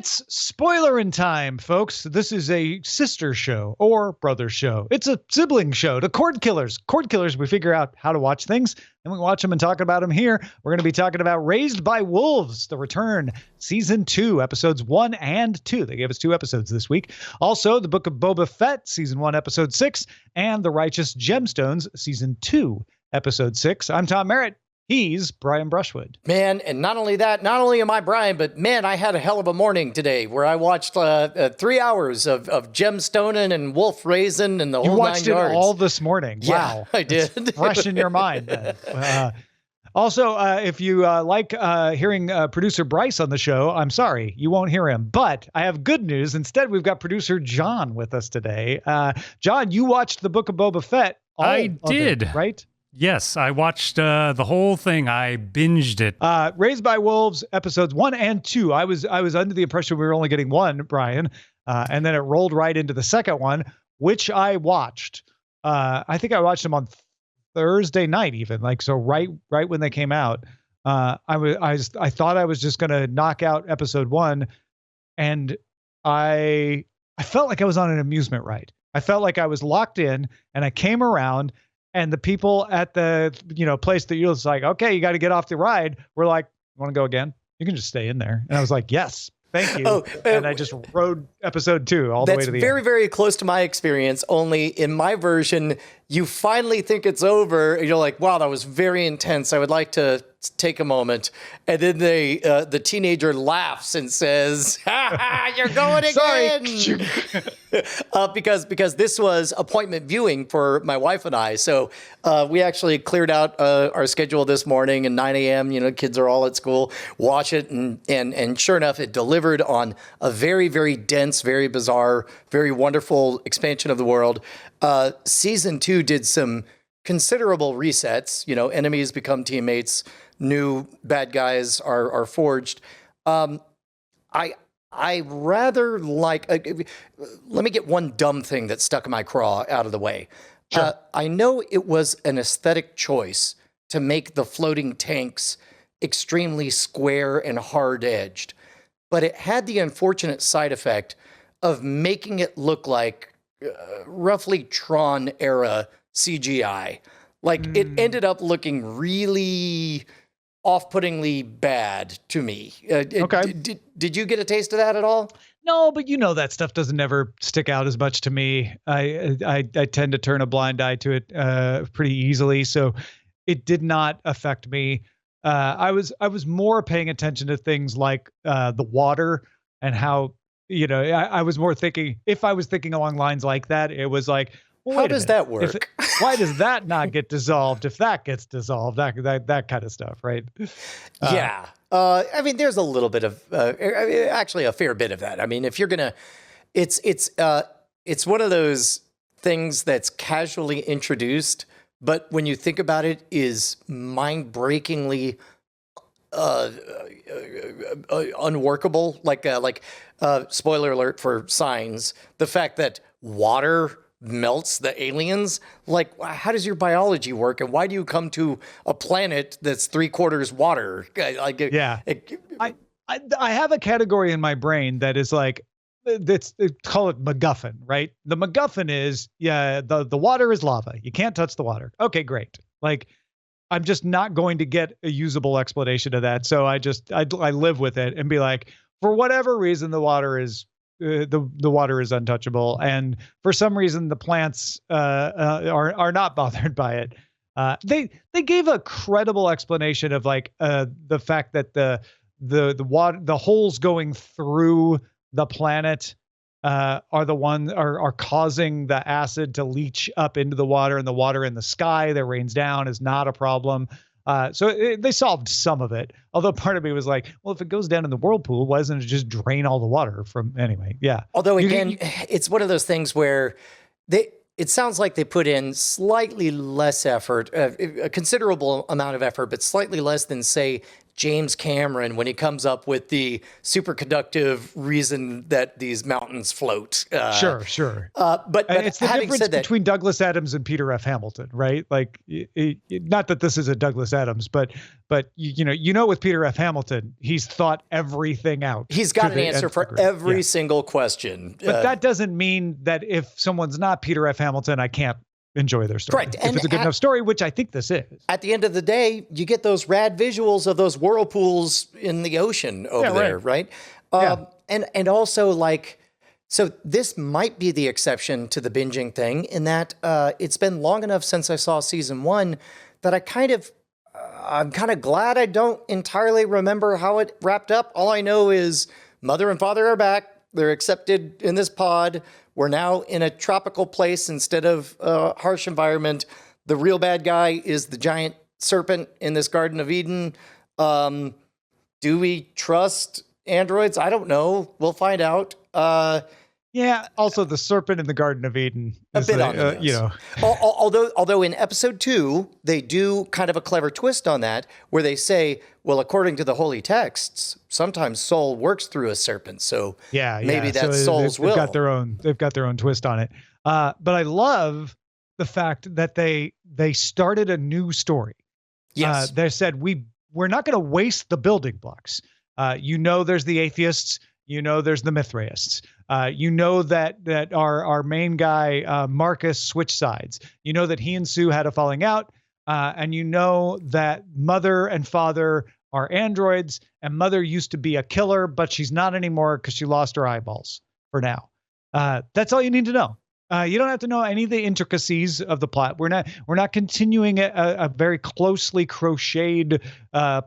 It's Spoilerin time, folks. This is a sister show or brother show. It's a sibling show to Cordkillers. Cordkillers, we figure out how to watch things, and we watch them and talk about them here. We're going to be talking about Raised by Wolves, The Return, Season 2, Episodes 1 and 2. They gave us 2 episodes this week. Also, the Book of Boba Fett, Season 1, Episode 6, and The Righteous Gemstones, Season 2, Episode 6. I'm Tom Merritt. He's Brian Brushwood. Man, and not only that, not only am I Brian, but man, I had a hell of a morning today where I watched 3 hours of Gemstoning and Wolf Raising and the whole 9 yards. You watched it all this morning. Yeah, wow. I did. It's fresh in your mind. Also, if you like hearing producer Bryce on the show, I'm sorry, you won't hear him. But I have good news. Instead, we've got producer John with us today. John, you watched the Book of Boba Fett. I did. Right? Yes, I watched the whole thing. I binged it. Raised by Wolves, episodes 1 and 2. I was under the impression we were only getting one, Brian, and then it rolled right into the second one, which I watched. I think I watched them on Thursday night, even so right when they came out. I thought I was just gonna knock out episode 1, and I felt like I was on an amusement ride. I felt like I was locked in, and I came around. And the people at the, place that you was like, okay, you got to get off the ride. We're like, want to go again? You can just stay in there. And I was like, yes, thank you. And I just rode episode 2 all the way to the end. That's very, very close to my experience. Only in my version, you finally think it's over. And you're like, wow, that was very intense. I would like to take a moment. And then the teenager laughs and says, ha ha, you're going again. Because this was appointment viewing for my wife and I. So we actually cleared out our schedule this morning, and 9 a.m., kids are all at school, watch it. And sure enough, it delivered on a very, very dense, very bizarre, very wonderful expansion of the world. Season 2 did some considerable resets. Enemies become teammates. New bad guys are forged. I rather like. Let me get one dumb thing that stuck in my craw out of the way. Sure. I know it was an aesthetic choice to make the floating tanks extremely square and hard-edged, but it had the unfortunate side effect of making it look like roughly Tron era CGI. It ended up looking really off-puttingly bad to me. Okay. Did you get a taste of that at all? No, but that stuff doesn't ever stick out as much to me. I tend to turn a blind eye to it pretty easily, so it did not affect me. I was more paying attention to things like the water and how I was more thinking, if I was thinking along lines like that, it was like, well, how does that work? Why does that not get dissolved if that gets dissolved? That kind of stuff, right? Yeah. There's a little bit of, actually a fair bit of that. If you're gonna, it's one of those things that's casually introduced, but when you think about it, is mind-breakingly unworkable. Spoiler alert for Signs, the fact that water melts the aliens. How does your biology work, and why do you come to a planet that's 3/4 water? I have a category in my brain that is call it MacGuffin, right? The MacGuffin is, the water is lava. You can't touch the water. Okay, great. I'm just not going to get a usable explanation of that. So I live with it and be like, for whatever reason, the water is untouchable, and for some reason the plants are not bothered by it. They gave a credible explanation of the fact that the water, the holes going through the planet are causing the acid to leach up into the water, and the water in the sky that rains down is not a problem. So they solved some of it. Although part of me was like, well, if it goes down in the whirlpool, why doesn't it just drain all the water from anyway? Yeah. Although again, it's one of those things where it sounds like they put in slightly less effort, a considerable amount of effort, but slightly less than, say, James Cameron when he comes up with the superconductive reason that these mountains float. Sure. But it's the having difference said that, between Douglas Adams and Peter F. Hamilton, right? Like, not that this is a Douglas Adams, but with Peter F. Hamilton, he's thought everything out. He's got an answer for every single question. But that doesn't mean that if someone's not Peter F. Hamilton, I can't enjoy their story. Correct. If it's a good enough story, which I think this is. At the end of the day, you get those rad visuals of those whirlpools in the ocean over there, right? And also, like, so this might be the exception to the binging thing in that it's been long enough since I saw season 1 that I'm kind of glad I don't entirely remember how it wrapped up. All I know is mother and father are back. They're accepted in this pod. We're now in a tropical place instead of a harsh environment. The real bad guy is the giant serpent in this Garden of Eden. Do we trust androids? I don't know. We'll find out. Also, the serpent in the Garden of Eden is a bit on the nose. Although in episode 2, they do kind of a clever twist on that, where they say, well, according to the holy texts, sometimes soul works through a serpent. So maybe that's soul's will. They've got their own twist on it. But I love the fact that they started a new story. Yes. They said, we're not going to waste the building blocks. There's the atheists. There's the Mithraists. That our main guy, Marcus, switched sides. That he and Sue had a falling out. And that mother and father are androids, and mother used to be a killer, but she's not anymore because she lost her eyeballs for now. That's all you need to know. You don't have to know any of the intricacies of the plot. We're not continuing a very closely crocheted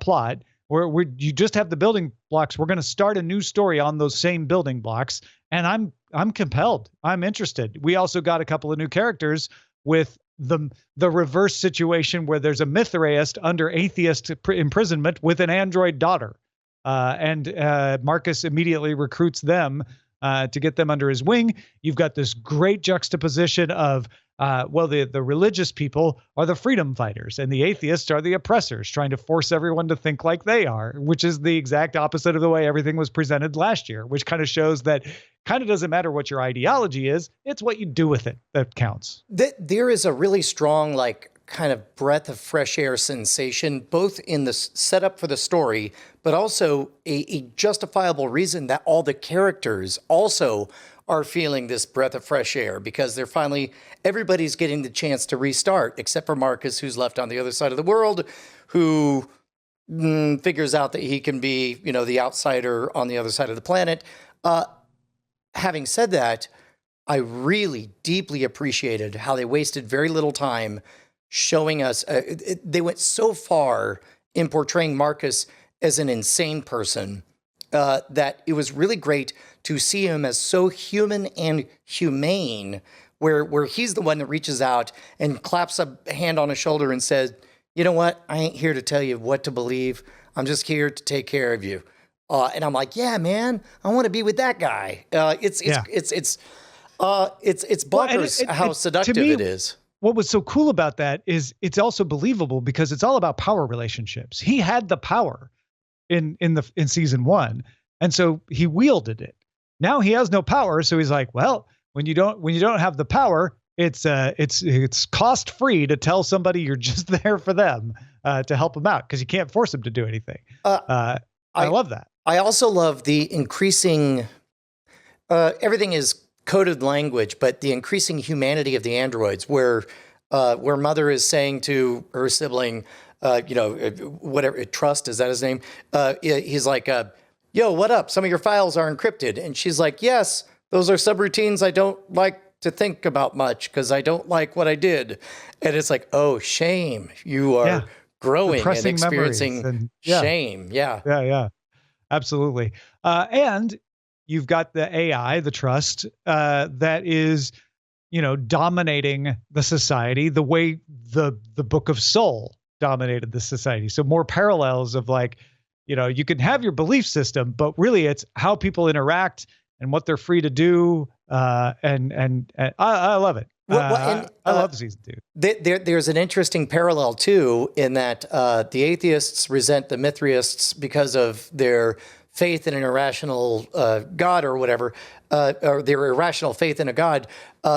plot. You just have the building blocks. We're going to start a new story on those same building blocks, and I'm compelled. I'm interested. We also got a couple of new characters with the reverse situation where there's a Mithraist under atheist imprisonment with an android daughter, and Marcus immediately recruits them to get them under his wing. You've got this great juxtaposition of the religious people are the freedom fighters and the atheists are the oppressors trying to force everyone to think like they are, which is the exact opposite of the way everything was presented last year, which kind of shows that kind of doesn't matter what your ideology is. It's what you do with it that counts. There is a really strong, kind of breath of fresh air sensation, both in the setup for the story, but also a justifiable reason that all the characters also are feeling this breath of fresh air because everybody's getting the chance to restart, except for Marcus, who's left on the other side of the world, who figures out that he can be, the outsider on the other side of the planet. Having said that, I really deeply appreciated how they wasted very little time showing us. They went so far in portraying Marcus as an insane person that it was really great to see him as so human and humane, where he's the one that reaches out and claps a hand on his shoulder and says, you know what? I ain't here to tell you what to believe. I'm just here to take care of you. And I'm like, yeah, man, I want to be with that guy. It's bonkers how seductive it is. What was so cool about that is it's also believable because it's all about power relationships. He had the power in season 1, and so he wielded it. Now he has no power, so he's like, well, when you don't have the power, it's cost free to tell somebody you're just there for them to help them out because you can't force them to do anything. I love that. I also love the increasing. Everything is coded language, but the increasing humanity of the androids, where mother is saying to her sibling, whatever, Trust, is that his name? He's like, yo, what up? Some of your files are encrypted. And she's like, yes, those are subroutines I don't like to think about much because I don't like what I did. And it's like, oh, shame. You are growing and experiencing shame. Yeah. Absolutely. And you've got the AI, the Trust, that is, dominating the society the way the Book of Soul dominated the society. So more parallels of you can have your belief system, but really it's how people interact and what they're free to do. And I love it. I love season 2. There's an interesting parallel too, in that the atheists resent the Mithraists because of their faith in an irrational God or whatever, or their irrational faith in a God.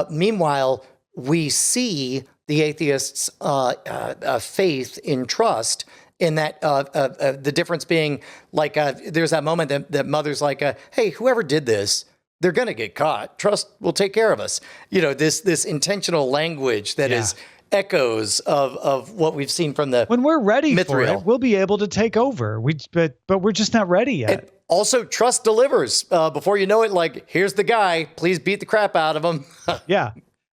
Meanwhile, we see the atheists' faith in trust. In that the difference being like there's that moment that Mother's like, hey, whoever did this, they're going to get caught. Trust will take care of us. You know, this intentional language that is echoes of what we've seen from the when we're ready Mithril. for it, we'll be able to take over. But we're just not ready yet. And also, trust delivers. Before you know it, like, here's the guy. Please beat the crap out of him. Yeah.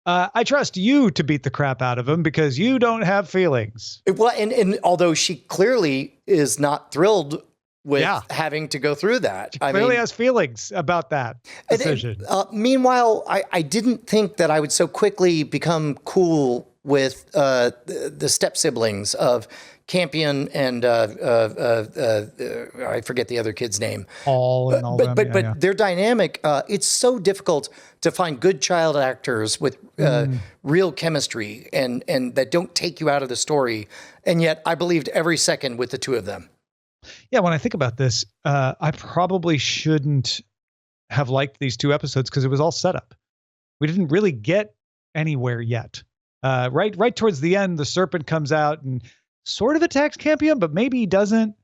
I trust you to beat the crap out of him because you don't have feelings. Well, and although she clearly is not thrilled with having to go through that. She clearly has feelings about that decision. Meanwhile, I didn't think that I would so quickly become cool with the step siblings of Campion and I forget the other kid's name. Paul and all but their dynamic, it's so difficult to find good child actors with real chemistry and that don't take you out of the story. And yet I believed every second with the two of them. Yeah, when I think about this, I probably shouldn't have liked these 2 episodes because it was all setup. We didn't really get anywhere yet. Right towards the end, the serpent comes out and sort of attacks Campion, but maybe he doesn't.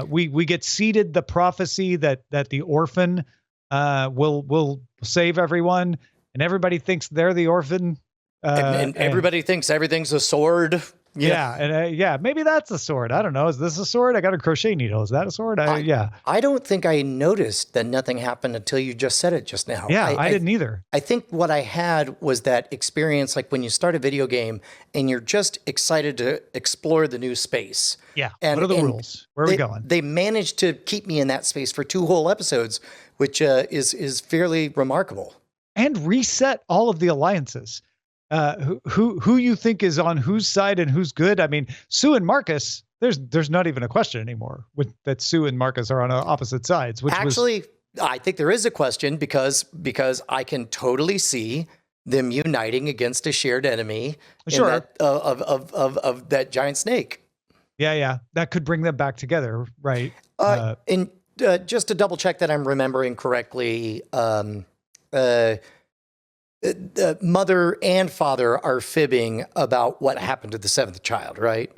We get seeded the prophecy that the orphan will save everyone, and everybody thinks they're the orphan. And everybody thinks everything's a sword. Maybe that's a sword. I don't know. Is this a sword? I got a crochet needle. Is that a sword? I don't think I noticed that nothing happened until you just said it just now. Yeah, I didn't either. I think what I had was that experience like when you start a video game and you're just excited to explore the new space. Yeah. What are the rules? Where are we going? They managed to keep me in that space for 2 whole episodes, which is fairly remarkable. And reset all of the alliances. Who you think is on whose side and who's good? I mean, Sue and Marcus, there's not even a question anymore that Sue and Marcus are on opposite sides. I think there is a question because I can totally see them uniting against a shared enemy. Sure. Of that giant snake. Yeah. That could bring them back together, right? And just to double check that I'm remembering correctly, mother and father are fibbing about what happened to the 7th child, right?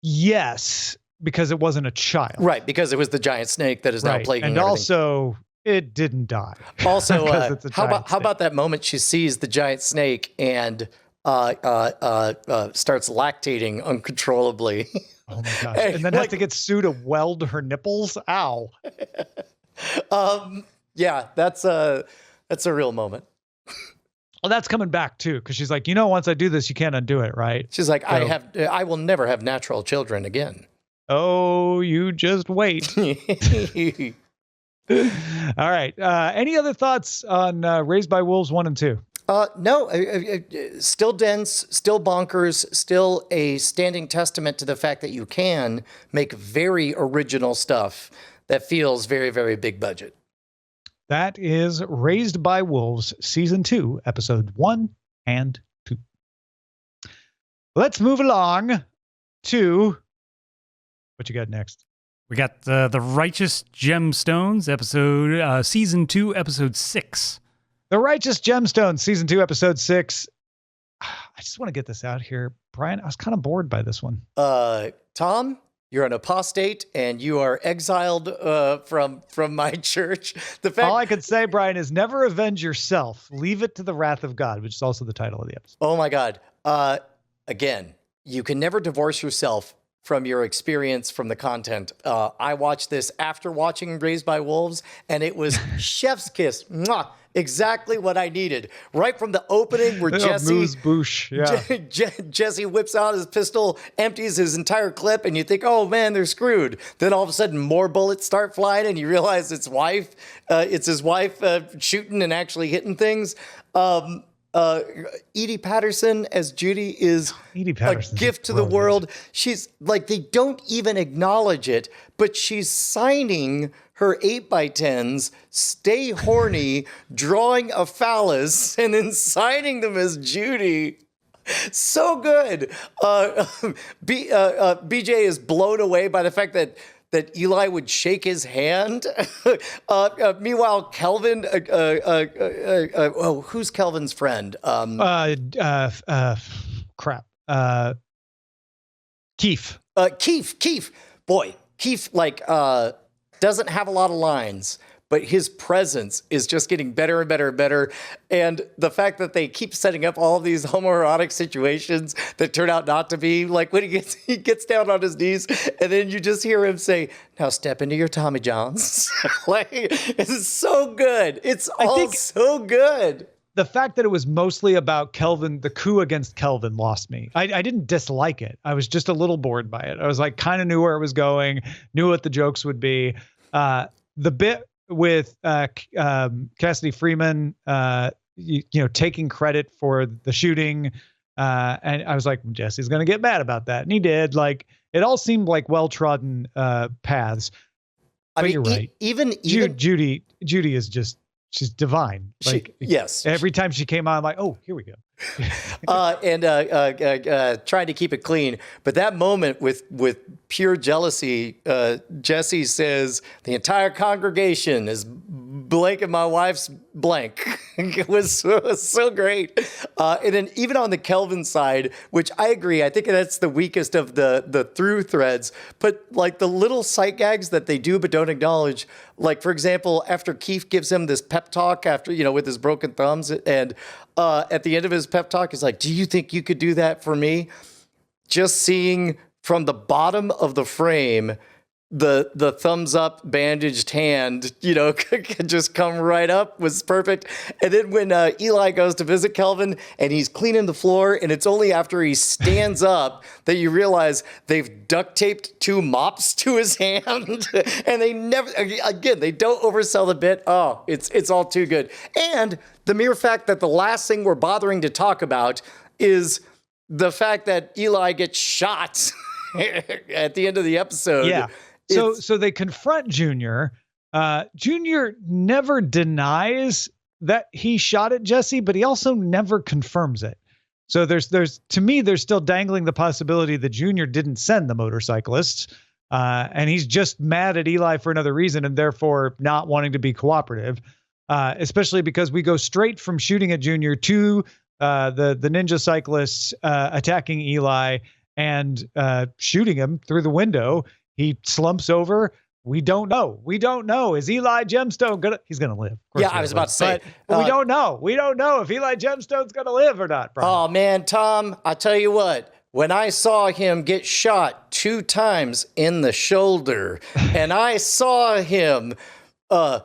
Yes, because it wasn't a child. Right, because it was the giant snake that is now plaguing and everything. Also, it didn't die. Also, how about that moment she sees the giant snake and starts lactating uncontrollably? Oh my gosh! And then have to get Sue to weld her nipples. Ow. Yeah, that's a real moment. Well, that's coming back too, because she's like, once I do this, you can't undo it, right? She's like, I will never have natural children again. Oh, you just wait. All right. Any other thoughts on Raised by Wolves 1 and 2? No, still dense, still bonkers, still a standing testament to the fact that you can make very original stuff that feels very, very big budget. That is Raised by Wolves, Season 2, Episode 1 and 2. Let's move along to what you got next. We got the Righteous Gemstones, Season 2, Episode 6. The Righteous Gemstones, Season 2, Episode 6. I just want to get this out here. Brian, I was kind of bored by this one. Tom? You're an apostate, and you are exiled from my church. All I could say, Brian, is never avenge yourself. Leave it to the wrath of God, which is also the title of the episode. Oh, my God. Again, you can never divorce yourself from your experience from the content. I watched this after watching Raised by Wolves, and it was chef's kiss. Mwah! Exactly what I needed. Right from the opening where Jesse whips out his pistol, empties his entire clip, and you think, oh man, they're screwed. Then all of a sudden more bullets start flying and you realize it's his wife shooting and actually hitting things. Edie Patterson as Judy is a gift to the world. She's like, they don't even acknowledge it, but she's signing her 8x10s, stay horny, drawing a phallus, and then signing them as Judy. So good. BJ is blown away by the fact that Eli would shake his hand. Meanwhile, Kelvin, who's Kelvin's friend? Keith. Keith. Boy, Keith, doesn't have a lot of lines, but his presence is just getting better and better and better. And the fact that they keep setting up all these homoerotic situations that turn out not to be, like when he gets down on his knees and then you just hear him say, "Now step into your Tommy Johns." It's so good. It's all so good. The fact that it was mostly about Kelvin, the coup against Kelvin, lost me. I didn't dislike it. I was just a little bored by it. I was like, kind of knew where it was going, knew what the jokes would be. The bit with Cassidy Freeman, taking credit for the shooting, and I was like, Jesse's gonna get mad about that, and he did. Like, it all seemed like well-trodden paths. But you're right. Even Judy is just. She's divine. Yes. Every time she came on, I'm like, oh, here we go. Trying to keep it clean. But that moment with pure jealousy, Jesse says, "The entire congregation is blanking my wife's blank." It was so great. And then even on the Kelvin side, which I agree, I think that's the weakest of the through threads, but like the little sight gags that they do but don't acknowledge. Like, for example, after Keith gives him this pep talk with his broken thumbs, and at the end of his pep talk, he's like, "Do you think you could do that for me?" Just seeing from the bottom of the frame, the thumbs up bandaged hand, could just come right up, was perfect. And then when Eli goes to visit Kelvin and he's cleaning the floor, and it's only after he stands up that you realize they've duct taped 2 mops to his hand. And they don't oversell the bit. Oh, it's all too good. And the mere fact that the last thing we're bothering to talk about is the fact that Eli gets shot at the end of the episode. Yeah. So they confront Junior. Junior never denies that he shot at Jesse, but he also never confirms it. So there's to me, there's still dangling the possibility that Junior didn't send the motorcyclists, and he's just mad at Eli for another reason and therefore not wanting to be cooperative. Especially because we go straight from shooting at Junior to the ninja cyclists attacking Eli and shooting him through the window. He slumps over. We don't know. Is Eli Gemstone he's gonna live? Yeah, I was about to say. But we don't know. We don't know if Eli Gemstone's gonna live or not, Brian. Oh man, Tom, I tell you what, when I saw him get shot 2 times in the shoulder, and I saw him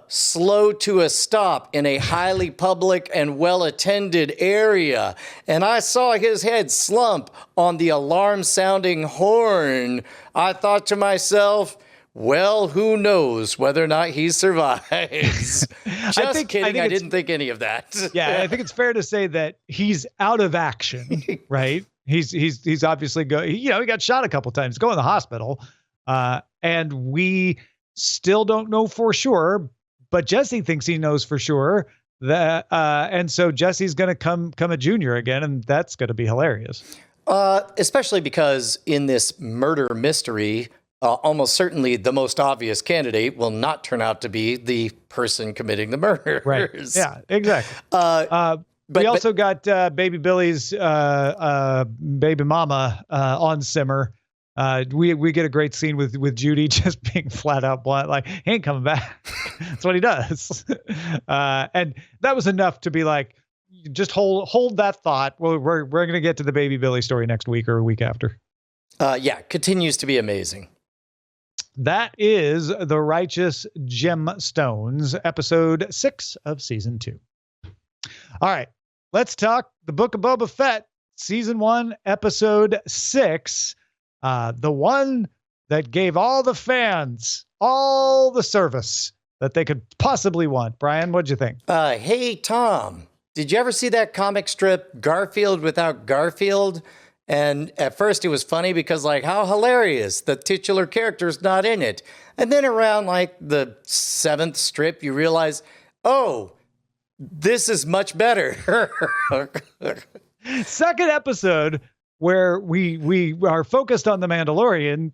slow to a stop in a highly public and well-attended area, and I saw his head slump on the alarm-sounding horn, I thought to myself, well, who knows whether or not he survives. Just kidding. I didn't think any of that. Yeah, I think it's fair to say that he's out of action, right? He's obviously he got shot a couple times, go in the hospital, and we still don't know for sure, but Jesse thinks he knows for sure that, and so Jesse's going to come at Junior again, and that's going to be hilarious. Especially because in this murder mystery, almost certainly the most obvious candidate will not turn out to be the person committing the murders. Right. Yeah, exactly. We also got Baby Billy's baby mama on simmer. We get a great scene with Judy just being flat out blunt, like, he ain't coming back. That's what he does. And that was enough to be like, just hold that thought. Well, we're going to get to the Baby Billy story next week or a week after. Continues to be amazing. That is the Righteous Gemstones, episode 6 of season 2. All right, let's talk the Book of Boba Fett, season 1, episode 6. The one that gave all the fans all the service that they could possibly want. Brian, what'd you think? Hey, Tom, did you ever see that comic strip, Garfield Without Garfield? And at first it was funny because like, how hilarious, the titular character's not in it. And then around like the 7th strip, you realize, oh, this is much better. Second episode where we are focused on the Mandalorian.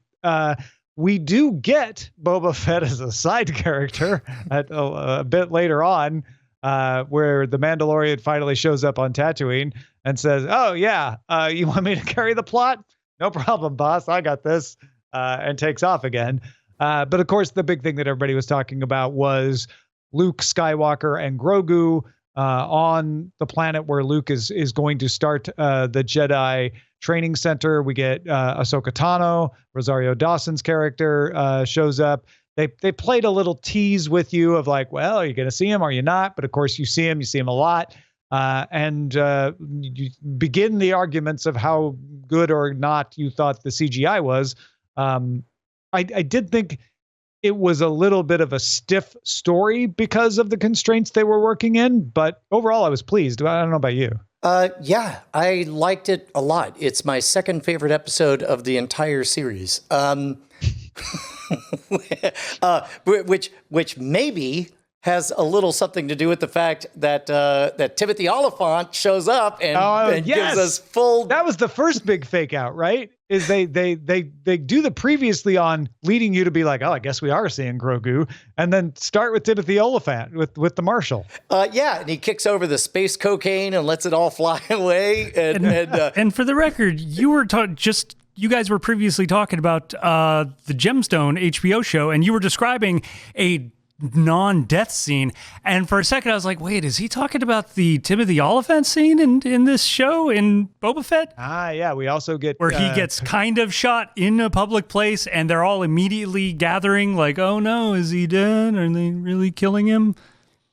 We do get Boba Fett as a side character at a bit later on, where the Mandalorian finally shows up on Tatooine and says, "Oh yeah, you want me to carry the plot? No problem, boss. I got this," and takes off again. But of course, the big thing that everybody was talking about was Luke Skywalker and Grogu on the planet where Luke is going to start the Jedi training center. We get Ahsoka Tano, Rosario Dawson's character shows up. They played a little tease with you of like, well, are you going to see him? Are you not? But of course, you see him a lot. And you begin the arguments of how good or not you thought the CGI was. I did think it was a little bit of a stiff story because of the constraints they were working in, but overall I was pleased. I don't know about you. Yeah, I liked it a lot. It's my second favorite episode of the entire series. Which maybe has a little something to do with the fact that that Timothy Oliphant shows up and gives us full. That was the first big fake out, right? Is they do the previously on leading you to be like, oh, I guess we are seeing Grogu, and then start with Timothy Oliphant with the Marshal. Yeah, and he kicks over the space cocaine and lets it all fly away. And for the record, you guys were previously talking about the Gemstone HBO show, and you were describing a non-death scene. And for a second, I was like, wait, is he talking about the Timothy Oliphant scene in this show in Boba Fett? Yeah. We also get where he gets kind of shot in a public place, and they're all immediately gathering like, oh no, is he dead? Are they really killing him?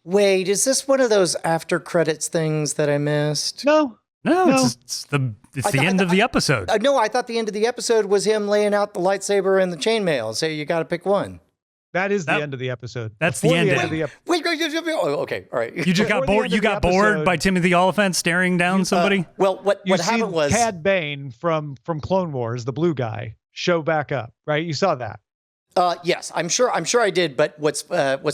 Wait, is this one of those after credits things that I missed? No. It's the end of the episode. No, I thought the end of the episode was him laying out the lightsaber and the chainmail. So you got to pick one. That is the end of the episode. That's the end of the episode. Wait. Oh, okay. All right. You just got bored. You got bored by Timothy Oliphant staring down somebody? Well, what happened was Cad Bane from Clone Wars, the blue guy, show back up, right? You saw that. Yes, I'm sure I did. But what's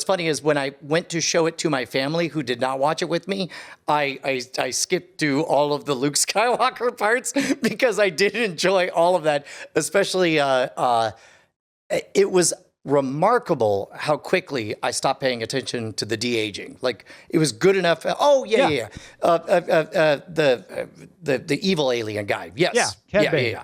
funny is when I went to show it to my family who did not watch it with me, I skipped through all of the Luke Skywalker parts because I did enjoy all of that. Especially, it was remarkable how quickly I stopped paying attention to the de-aging. Like it was good enough. Oh yeah. The evil alien guy. Yes. Cad Bane.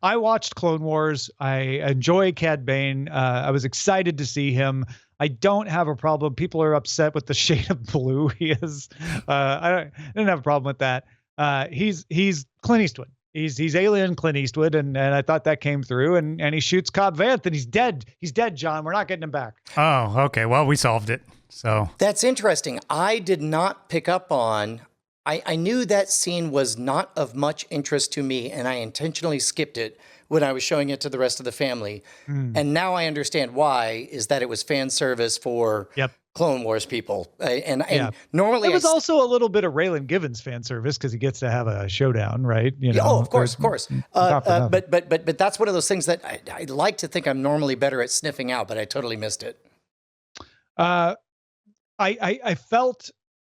I watched Clone Wars. I enjoy Cad Bane. I was excited to see him. I don't have a problem. People are upset with the shade of blue he is. I didn't have a problem with that. He's Clint Eastwood. He's alien Clint Eastwood, and I thought that came through. And he shoots Cobb Vanth, and he's dead. He's dead, John. We're not getting him back. Oh, okay. Well, we solved it. So that's interesting. I did not pick up on. I knew that scene was not of much interest to me, and I intentionally skipped it when I was showing it to the rest of the family. And now I understand why, is that it was fan service for Clone Wars people. And normally... It was also a little bit of Raylan Givens fan service because he gets to have a showdown, right? You know, of course. But that's one of those things that I like to think I'm normally better at sniffing out, but I totally missed it. I felt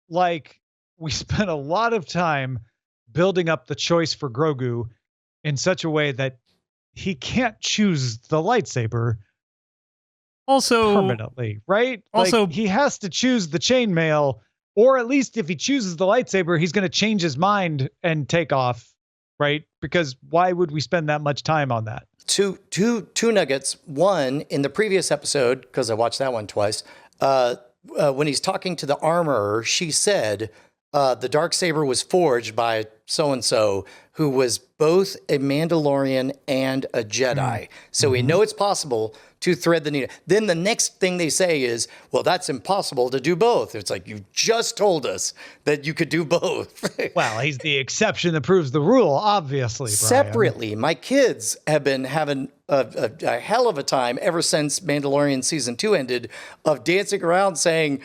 like we spent a lot of time building up the choice for Grogu in such a way that he can't choose the lightsaber permanently, right? Also, like, he has to choose the chainmail, or at least if he chooses the lightsaber, he's going to change his mind and take off, right? Because why would we spend that much time on that? Two nuggets. One, in the previous episode, because I watched that one twice, when he's talking to the armorer, she said, the Darksaber was forged by so-and-so who was both a Mandalorian and a Jedi. So we know it's possible to thread the needle. Then the next thing they say is, well, that's impossible to do both. It's like, you just told us that you could do both. Well, he's the exception that proves the rule, obviously, Brian. Separately, my kids have been having a hell of a time ever since Mandalorian Season 2 ended of dancing around saying,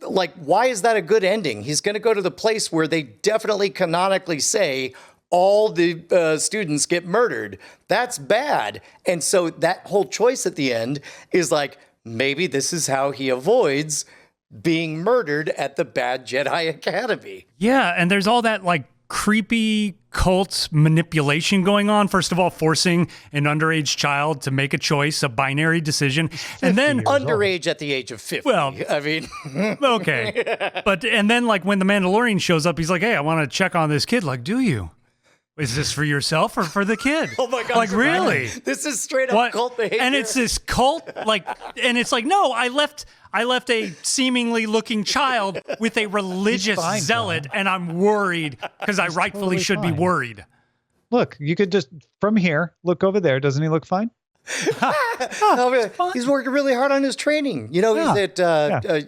like, why is that a good ending? He's going to go to the place where they definitely canonically say all the students get murdered. That's bad. And so that whole choice at the end is like, maybe this is how he avoids being murdered at the bad Jedi Academy. Yeah, and there's all that like creepy cult manipulation going on. First of all, forcing an underage child to make a choice, a binary decision, and then Underage at the age of 50. Well, I mean, okay. And then like when the Mandalorian shows up, he's like, "Hey, I want to check on this kid." Like, do you? Is this for yourself or for the kid? Oh my God. Like, really? This is straight up cult behavior. And it's this cult, like, and it's like, no, I left a seemingly looking child with a religious zealot, and I'm worried because I rightfully should be worried. Look, you could just, from here, look over there. Doesn't he look fine? He's working really hard on his training. You know,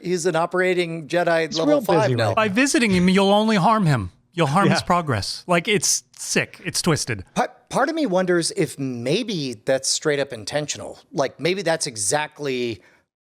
he's an operating Jedi level 5 now. By visiting him, you'll only harm him. You'll harm his progress. Like, it's sick. It's twisted. Part of me wonders if maybe that's straight up intentional. Like, maybe that's exactly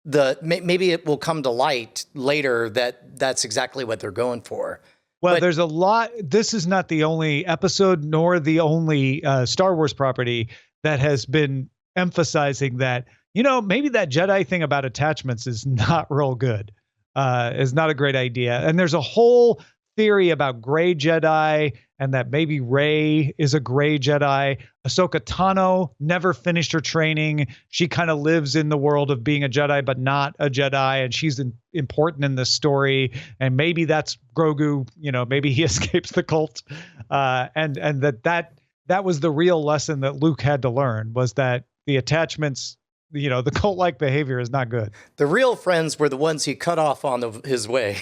maybe it will come to light later that that's exactly what they're going for. Well, there's a lot. This is not the only episode nor the only Star Wars property that has been emphasizing that, you know, maybe that Jedi thing about attachments is not real good, is not a great idea. And there's a whole theory about gray Jedi and that maybe Rey is a gray Jedi. Ahsoka Tano never finished her training. She kind of lives in the world of being a Jedi, but not a Jedi. And she's important in this story. And maybe that's Grogu, you know, maybe he escapes the cult. And that was the real lesson that Luke had to learn, was that the attachments, you know, the cult-like behavior is not good. The real friends were the ones he cut off on his way.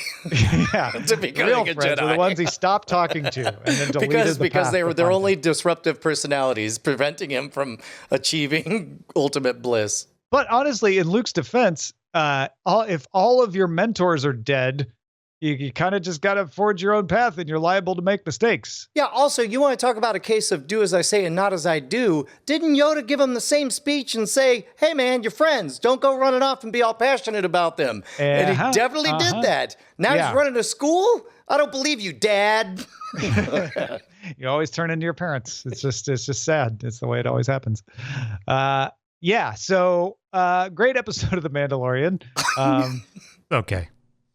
Yeah, to becoming real a friends Jedi. were the ones he stopped talking to and then deleted because they were their only disruptive personalities, preventing him from achieving ultimate bliss. But honestly, in Luke's defense, if all of your mentors are dead, you kind of just got to forge your own path, and you're liable to make mistakes. Yeah, also, you want to talk about a case of do as I say and not as I do. Didn't Yoda give him the same speech and say, hey, man, you're friends. Don't go running off and be all passionate about them. And he definitely did that. Now he's running a school? I don't believe you, Dad. You always turn into your parents. It's just sad. It's the way it always happens. So great episode of The Mandalorian. Okay.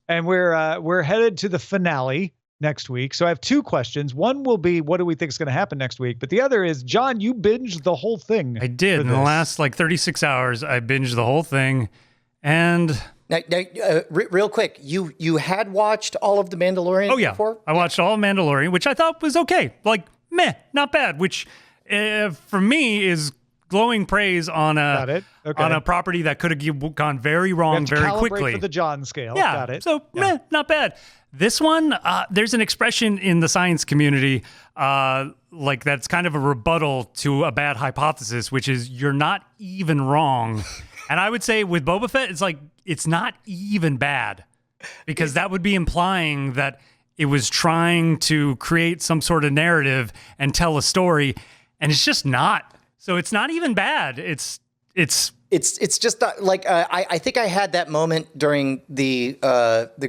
And we're headed to the finale next week. So I have two questions. One will be, what do we think is going to happen next week? But the other is, John, you binged the whole thing. I did. In the last 36 hours, I binged the whole thing. And now, real quick, you had watched all of The Mandalorian before? I watched all of Mandalorian, which I thought was okay. Like, meh, not bad, which for me is glowing praise on a property that could have gone very wrong very quickly. For the John scale. Yeah. Got it. So, meh, not bad. This one, there's an expression in the science community, like that's kind of a rebuttal to a bad hypothesis, which is you're not even wrong. And I would say with Boba Fett, it's like, it's not even bad, because that would be implying that it was trying to create some sort of narrative and tell a story, and it's just not. So it's not even bad. It's just like I think I had that moment during the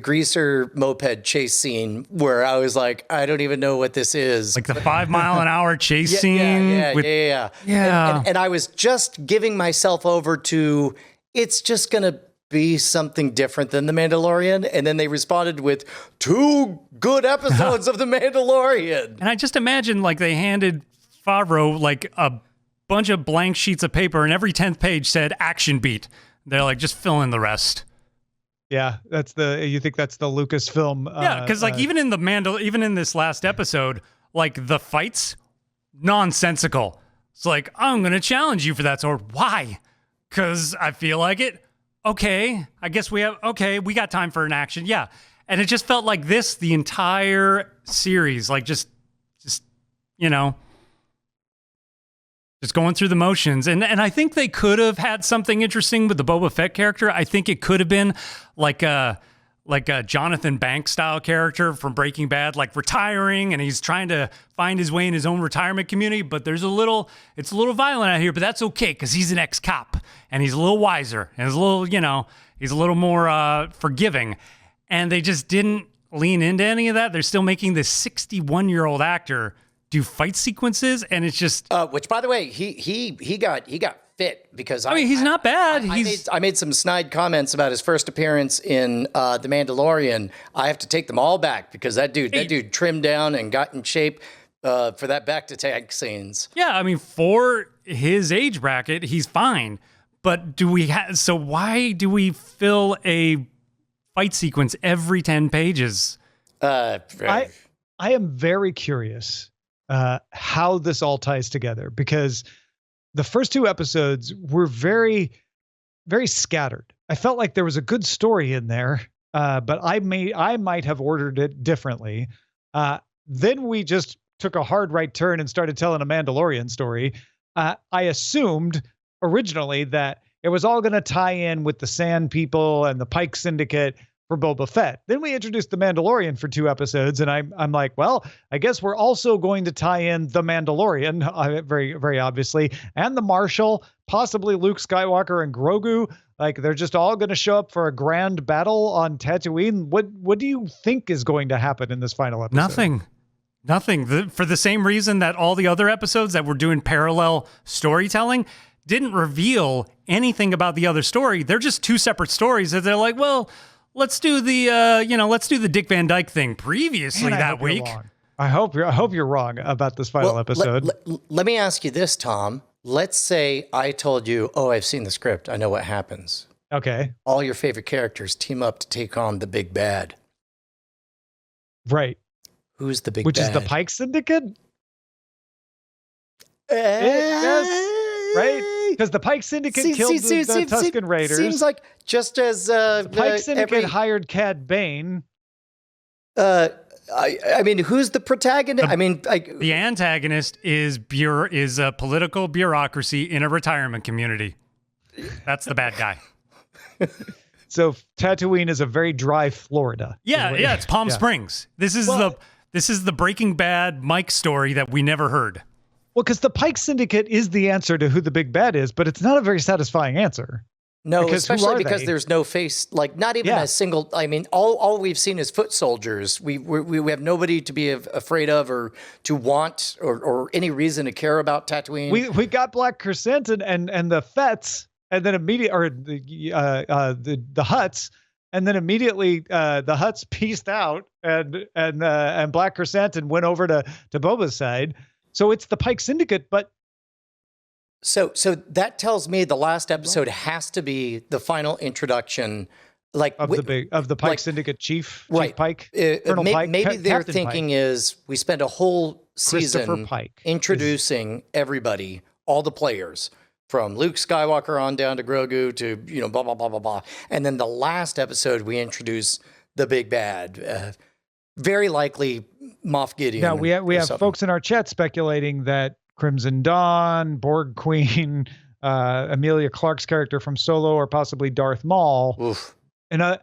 greaser moped chase scene where I was like, I don't even know what this is. Like the 5 mile an hour chase scene. Yeah. And I was just giving myself over to, it's just gonna be something different than The Mandalorian. And then they responded with 2 good episodes of The Mandalorian. And I just imagine like they handed Favreau like a bunch of blank sheets of paper, and every 10th page said action beat. They're like, just fill in the rest. Yeah, you think that's the Lucasfilm? Yeah, because like even in this last episode, like the fights, nonsensical. It's like, I'm gonna challenge you for that sword. Why? Because I feel like it. Okay, I guess we got time for an action. Yeah, and it just felt like this the entire series, like just you know. Just going through the motions. And I think they could have had something interesting with the Boba Fett character. I think it could have been like a Jonathan Banks style character from Breaking Bad, like retiring, and he's trying to find his way in his own retirement community. But it's a little violent out here, but that's okay because he's an ex-cop and he's a little wiser and he's a little more forgiving. and they just didn't lean into any of that. They're still making this 61-year-old actor do fight sequences, and it's just which, by the way, he got fit because I mean, he's not bad. I made some snide comments about his first appearance in The Mandalorian. I have to take them all back because that dude trimmed down and got in shape for that back to tank scenes. Yeah, I mean, for his age bracket, he's fine. But so why do we fill a fight sequence every 10 pages? I am very curious how this all ties together, because the first 2 episodes were very, very scattered. I felt like there was a good story in there, but I might have ordered it differently. Then we just took a hard right turn and started telling a Mandalorian story. I assumed originally that it was all going to tie in with the Sand People and the Pike Syndicate for Boba Fett. Then we introduced the Mandalorian for 2 episodes, and I'm like, well, I guess we're also going to tie in the Mandalorian, very, very obviously, and the Marshal, possibly Luke Skywalker and Grogu. Like, they're just all going to show up for a grand battle on Tatooine. What do you think is going to happen in this final episode? Nothing. For the same reason that all the other episodes that were doing parallel storytelling didn't reveal anything about the other story. They're just 2 separate stories that they're like, well, let's do the Dick Van Dyke thing previously that week. I hope you're wrong about this final episode. Let me ask you this, Tom. Let's say I told you, I've seen the script. I know what happens. Okay. All your favorite characters team up to take on the big bad. Right. Who's the big Which bad? is the Pike Syndicate? Right? Because the Pike Syndicate killed the Tusken Raiders. Seems like just as the Pike Syndicate hired Cad Bane. I mean, who's the protagonist? The antagonist is a political bureaucracy in a retirement community. That's the bad guy. So Tatooine is a very dry Florida. Yeah, it's Palm Springs. This is the Breaking Bad Mike story that we never heard. Well, because the Pike Syndicate is the answer to who the big bad is, but it's not a very satisfying answer. No, especially because there's no face, like not even a single. I mean, all we've seen is foot soldiers. We have nobody to be afraid of or to want or any reason to care about Tatooine. We got Black Crescent and the Fets, and then the Hutts, and then immediately the Hutts pieced out and Black Crescent and went over to Boba's side. So it's the Pike Syndicate, but. So that tells me the last episode has to be the final introduction, like of the Pike Syndicate chief, right? Pike, Colonel Pike. Maybe their Captain thinking Pike. Is we spend a whole season introducing everybody, all the players, from Luke Skywalker on down to Grogu to blah blah blah blah blah, and then the last episode we introduce the big bad, very likely Moff Gideon. Now we have folks in our chat speculating that Crimson Dawn, Borg Queen, Emilia Clarke's character from Solo, or possibly Darth Maul. Oof. And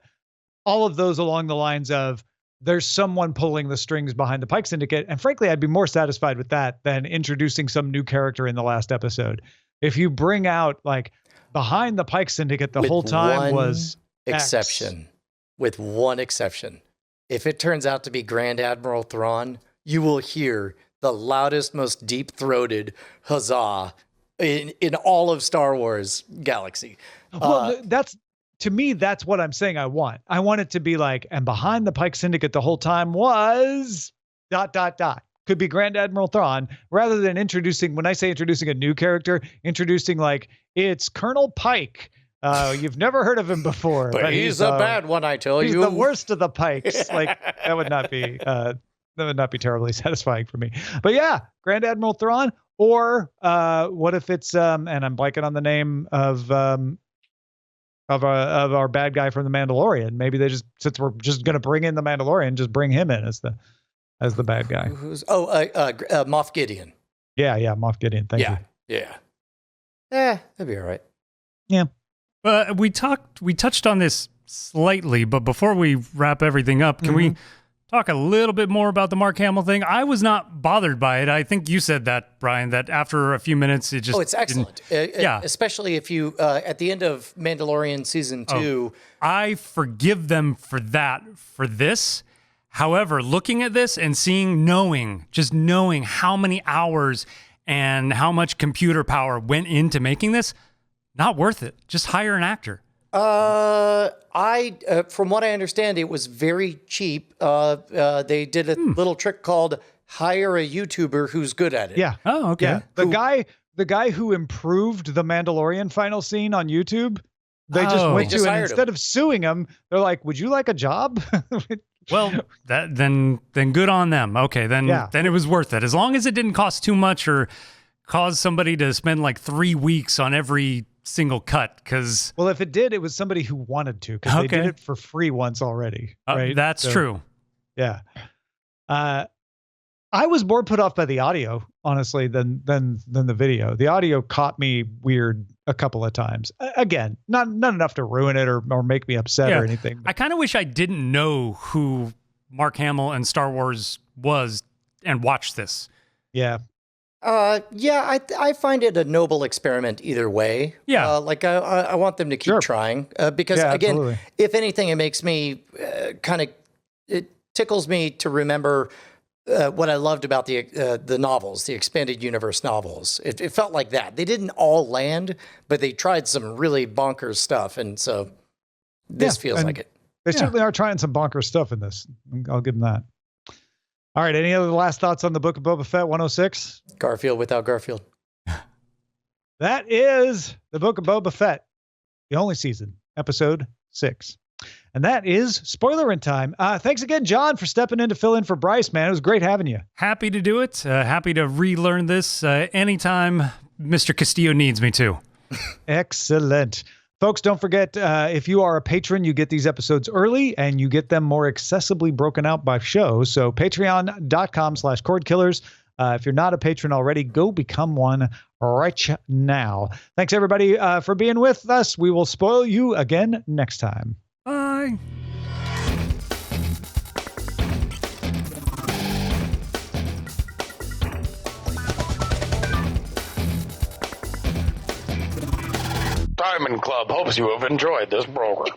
all of those along the lines of there's someone pulling the strings behind the Pike Syndicate. And frankly, I'd be more satisfied with that than introducing some new character in the last episode. If you bring out like behind the Pike Syndicate the whole time was exception. With one exception. If it turns out to be Grand Admiral Thrawn, you will hear the loudest, most deep-throated huzzah in all of Star Wars galaxy. Well, to me, that's what I'm saying I want. I want it to be like, and behind the Pike Syndicate the whole time was ... Could be Grand Admiral Thrawn, rather than when I say introducing a new character, introducing like, it's Colonel Pike. You've never heard of him before. But he's a bad one, I tell you. He's the worst of the Pikes. Like, that would not be... that would not be terribly satisfying for me. But yeah, Grand Admiral Thrawn, or what if it's and I'm blanking on the name of our bad guy from the Mandalorian. Maybe they since we're just going to bring in the Mandalorian, just bring him in as the bad guy. Moff Gideon. Yeah, Moff Gideon. Thank you. Yeah. That'd be all right. Yeah. We touched on this slightly, but before we wrap everything up, can we talk a little bit more about the Mark Hamill thing. I was not bothered by it. I think you said that, Brian, that after a few minutes, it just... Oh, it's excellent. Especially if you, at the end of Mandalorian Season 2... I forgive them for that, for this. However, looking at this and knowing how many hours and how much computer power went into making this, not worth it. Just hire an actor. From what I understand, it was very cheap. They did a little trick called hire a YouTuber who's good at it. Yeah. Oh, okay. Yeah. The guy who improved the Mandalorian final scene on YouTube, they just went to, and instead of suing him, they're like, "Would you like a job?" Well, then good on them. Okay, then it was worth it. As long as it didn't cost too much or cause somebody to spend like 3 weeks on every single cut. Because if it did, it was somebody who wanted to, because they did it for free once already. Right? That's true. Yeah. I was more put off by the audio, honestly, than the video. The audio caught me weird a couple of times. Again, not enough to ruin it or make me upset or anything. I kind of wish I didn't know who Mark Hamill and Star Wars was and watched this. Yeah. I find it a noble experiment either way. Yeah. I want them to keep trying because, again, absolutely. If anything, it makes me it tickles me to remember what I loved about the novels, the expanded universe novels. It felt like that. They didn't all land, but they tried some really bonkers stuff. And so this feels like it. They certainly are trying some bonkers stuff in this. I'll give them that. All right. Any other last thoughts on the Book of Boba Fett 106? Garfield without Garfield. That is the Book of Boba Fett, the only season, episode 6. And that is Spoilerin time. Thanks again, John, for stepping in to fill in for Bryce, man. It was great having you. Happy to do it. Happy to relearn this anytime Mr. Castillo needs me to. Excellent. Folks, don't forget, if you are a patron, you get these episodes early and you get them more accessibly broken out by show. So patreon.com/Cordkillers. If you're not a patron already, go become one right now. Thanks, everybody, for being with us. We will spoil you again next time. Bye. Diamond Club hopes you have enjoyed this program.